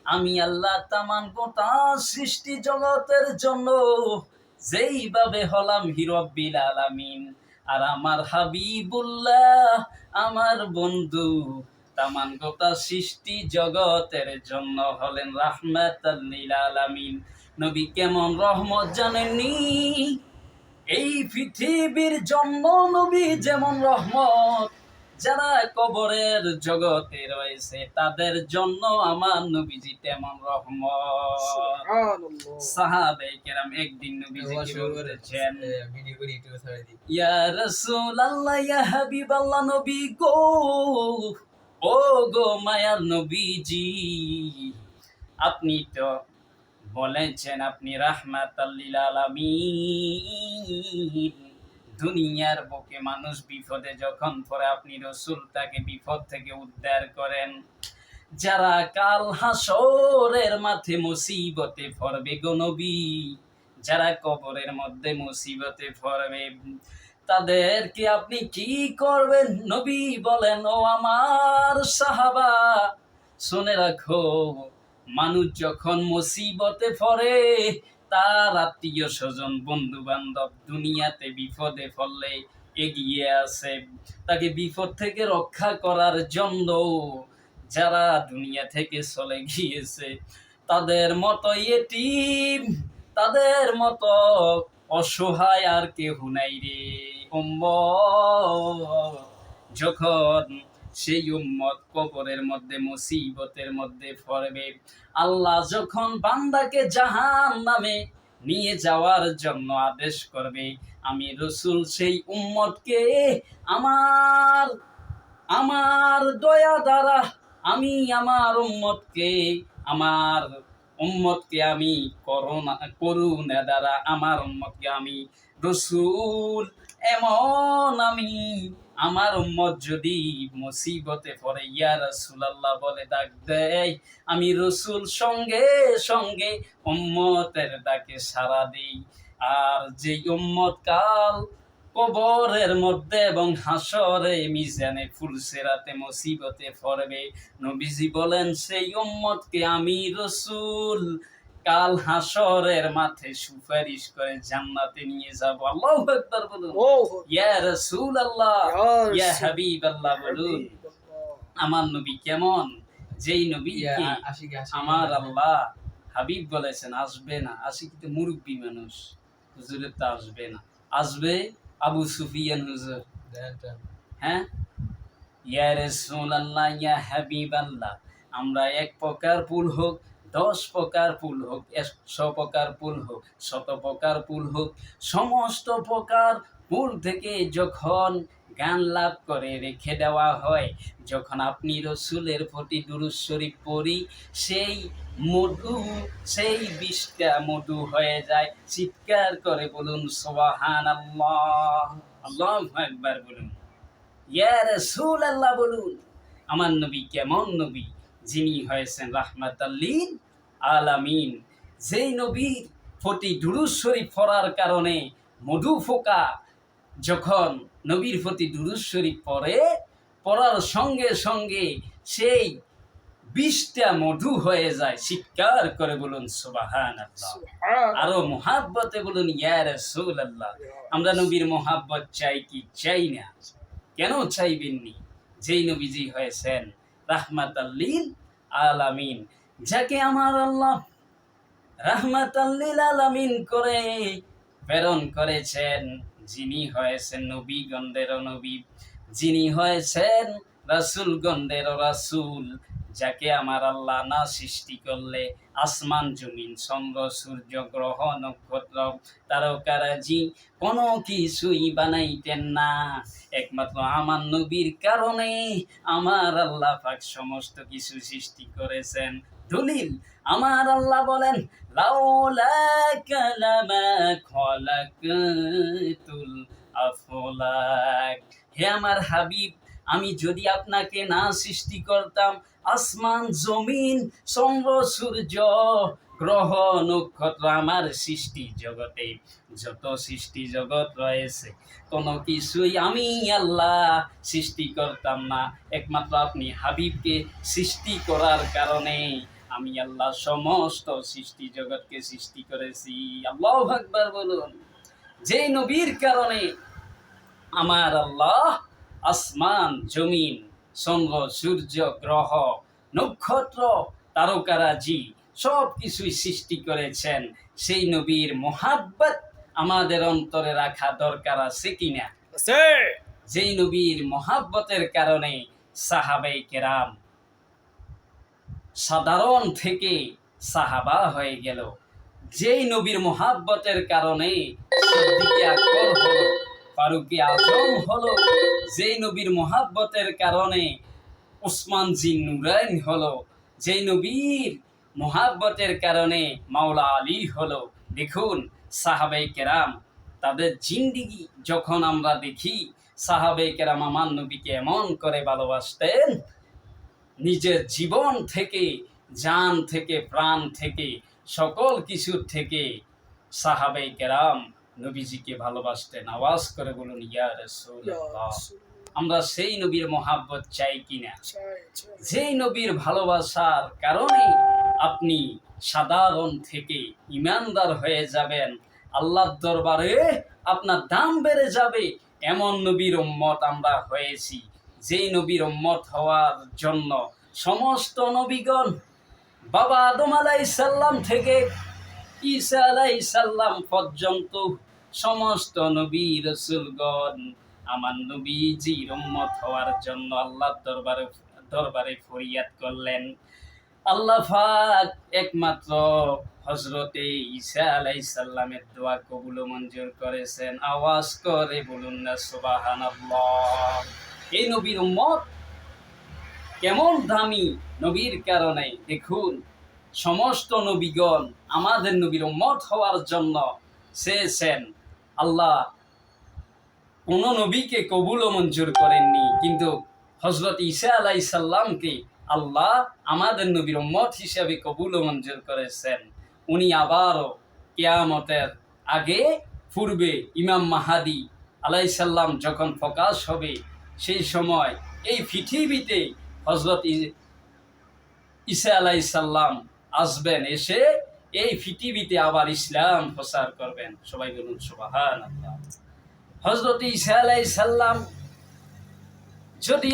আমি আল্লাহ তামান গোটা সৃষ্টি জগতের জন্য যেইভাবে হলাম হিরব্বিল আলামিন, আর আমার হাবিবুল্লাহ আমার বন্ধু তামান গোটা সৃষ্টি জগতের জন্য হলেন রাহমাতাল লিল আলামিন। নবী কেমন রহমত জানেননি? এই পৃথিবীর জন্য নবী যেমন রহমত, যারা কবরের জগতে রয়েছে তাদের জন্য আমার নবীজি তেমন রহমত। সাহাবায়ে কেরাম একদিন নবীজিকে বলতেছেন, ইয়া রাসূলুল্লাহ, ইয়া হাবিবাল্লাহ, নবী গো, ও গো মায়ার নবীজি, আপনি তো বলেছেন আপনি রাহমাতাল লিল আলামিন। দুনিয়ার বুকে মানুষ বিপদে যখন পড়ে আপনি রাসূল তাকে বিপদ থেকে উদ্ধার করেন। যারা কাল হাসরের মাঠে মুসিবতে পড়বে গো নবী, যারা কবরের মধ্যে মুসিবতে পড়বে, তাদেরকে আপনি কি করবেন? নবী বলেন, ও আমার সাহাবা, শুনে রাখো, মানুষ যখন মুসিবতে পড়ে, তার আত্মীয় স্বজন বন্ধু বান্ধব দুনিয়াতে বিপদে পড়লে এগিয়ে আসে তাকে বিপদ থেকে রক্ষা করার জন্য। যারা দুনিয়া থেকে চলে গিয়েছে তাদের মতো ইয়েতিম, তাদের মতো অসহায় আর কেউ নাই রে উম্মত। যখন সেই উম্মত কবরের মধ্যে মুসিবতের মধ্যে পড়বে, আল্লাহ যখন বান্দাকে জাহান্নামে নিয়ে যাওয়ার জন্য আদেশ করবে, আমি রাসূল সেই উম্মতকে আমার আমার দয়া দ্বারা আমি আমার উম্মতকে আমি করুণা দ্বারা আমার উম্মতকে আমি রাসূল এমন আমি আমার উম্মত যদি মুসিবতে পড়ে ইয়া রাসূলুল্লাহ বলে ডাক দেয়, আমি রাসূল সঙ্গে সঙ্গে উম্মতের ডাকে সাড়া দিই। আর যে উম্মত কাল কবরের মধ্যে এবং হাসরে মিজানে ফুলসিরাতে মুসিবতে পড়বে, নবীজি বলেন সেই উম্মতকে আমি রাসূল কাল হাসরের মাঠে সুপারিশ করে জান্নাতে নিয়ে যাব। আল্লাহু আকবার বলুন, ইয়া রাসূলুল্লাহ, ইয়া হাবিবাল্লাহ বলুন। আমার নবী কেমন, যেই নবীকে আমার আল্লাহ হাবিব বলেছেন আসবে না, আশিকি তো মুরব্বী মানুষ, হুজুরের তো আসবে না, আসবে আবু সুফিয়ান হুজুর। হ্যাঁ, ইয়া রাসূলুল্লাহ, ইয়া হাবিবাল্লাহ, আমরা এক প্রকার ভুল হোক, 10 প্রকার ভুল হোক, 100 প্রকার ভুল হোক, 100 প্রকার ভুল হোক, সমস্ত প্রকার ভুল থেকে যখন জ্ঞান লাভ করে রেখে দেওয়া হয়, যখন আপনি রাসূলের প্রতি দুরূদ শরীফ পড়ি, সেই মধু, সেই বিষটা মধু হয়ে যায়। চিৎকার করে বলুন সুবহানাল্লাহ, আল্লাহু আকবার বলুন, ইয়া রাসূলুল্লাহ বলুন। আমার নবী কেমন নবী, যিনি হয়েছেন রাহমাতাল লিল আলামিন। যেই নবীর প্রতি দুরূদ শরীফ পড়ার কারণে মধু ফোঁকা যখন নবীর প্রতি দুরূদ শরীফ পড়ার সঙ্গে সঙ্গে সেই বিষটা মধু হয়ে যায়। চিৎকার করে বলুন সুবহানাল্লাহ, আরো মুহাব্বতে বলুন ইয়া রাসূলুল্লাহ। আমরা নবীর মুহাব্বত চাই কি চাই না? কেন চাইবেননি? যেই নবীজি হয়েছেন রাহমাতাল লিল আলামিন, যাকে আমার আল্লাহ রাহমাতাল লিল আলামিন করে প্রেরণ করেছেন, যিনি হয়েছেন নবীগণদেরও নবী, যিনি হয়েছেন রাসূলগণদেরও রাসূল, যাকে আমার আল্লাহ না সৃষ্টি করলে আসমান জমিন চন্দ্র সূর্য গ্রহ নক্ষত্র তারকারাজি কোনো কিছুই বানাইতেন না। একমাত্র আমার নবীর কারণে আমার আল্লাহ পাক সমস্ত কিছু সৃষ্টি করেছেন। দলিল, আমার আল্লাহ বলেন, লাউলাকা লামা খলাকতুল আফলাক। হে আমার হাবিব, আমি যদি আপনাকে না সৃষ্টি করতাম আসমান জমিন চন্দ্র সূর্য গ্রহ নক্ষত্র আমার সৃষ্টি জগতে যত সৃষ্টি জগৎ রয়েছে কোনো কিছুই আমি আল্লাহ সৃষ্টি করতাম না, একমাত্র আপনি হাবিবকে সৃষ্টি করার কারণে আমি আল্লাহ সমস্ত সৃষ্টি জগৎকে সৃষ্টি করেছি। আল্লাহু আকবার বলুন। যে নবীর কারণে আমার আল্লাহ আসমান জমিন চন্দ্র সূর্য গ্রহ নক্ষত্র তারকারাজি সব কিছুই সৃষ্টি করেছেন, সেই নবীর মোহাব্বত আমাদের অন্তরে রাখা দরকার আছে কিনা? যেই নবীর মোহাব্বতের কারণে সাহাবায়ে কেরাম সাধারণ থেকে সাহাবা হয়ে গেল, যেই নবীর মোহাব্বতের কারণে সিদ্দিকে আকবর হলো, ফারুকে আজম হলো, যেই নবীর মোহাব্বতের কারণে উসমান জিন নুরাইন হলো, যেই নবীর মোহাব্বতের কারণে মাওলা আলী হলো। দেখুন সাহাবায়ে কেরাম তাদের জিন্দিগি যখন আমরা দেখি, সাহাবায়ে কেরাম আমার নবীকে এমন করে ভালোবাসতেন, নিজের জীবন থেকে, জান থেকে, প্রাণ থেকে, সকল কিছুর থেকে সাহাবায়ে কেরাম নবীজিকে ভালোবাসতেন। আওয়াজ করে বলুন ইয়া রাসূলুল্লাহ। আমরা সেই নবীর মোহাব্বত চাই কিনা? যেই নবীর ভালোবাসার কারণে আপনি সাধারণ থেকে ইমানদার হয়ে যাবেন, আল্লাহর দরবারে আপনার দাম বেড়ে যাবে, এমন নবীর উম্মত আমরা হয়েছি। যেই নবীর উম্মত হওয়ার জন্য সমস্ত নবীগণ বাবা আদম আলাইহিস সালাম থেকে ঈসা আলাইহিস সালাম পর্যন্ত সমস্ত নবী রাসূলগণ আমার নবীজির উম্মত হওয়ার জন্য আল্লাহর দরবারে ফরিয়াদ করলেন। আল্লাহ পাক একমাত্র হযরতে ঈসা আলাইহিস সালামের দোয়া কবুল ও মঞ্জুর করেছেন। আওয়াজ করে বলুন না সুবহানাল্লাহ। এই নবীর উম্মত কেমন দামি নবীর কারণে, দেখুন সমস্ত নবীগণ আমাদের নবীর উম্মত হওয়ার জন্য চেয়েছেন। আল্লাহ কোন নবীকে কবুল ও মঞ্জুর করেননি, কিন্তু হযরত ঈসা আলাইহিস সালামকে আল্লাহ আমাদের নবীর উম্মত হিসেবে কবুল ও মঞ্জুর করেছেন। উনি আবারও কিয়ামতের আগে পূর্বে ইমাম মাহাদি আলাইহিস সালাম যখন প্রকাশ হবে, সেই সময় এই পৃথিবীতে হযরত ঈসা আলাইহিস সালাম আসবেন, এসে এই পৃথিবীতে আবার ইসলাম প্রচার করবেন। সবাই বলুন সুবহানাল্লাহ। হযরত ঈসা আলাইহিস সালাম যদি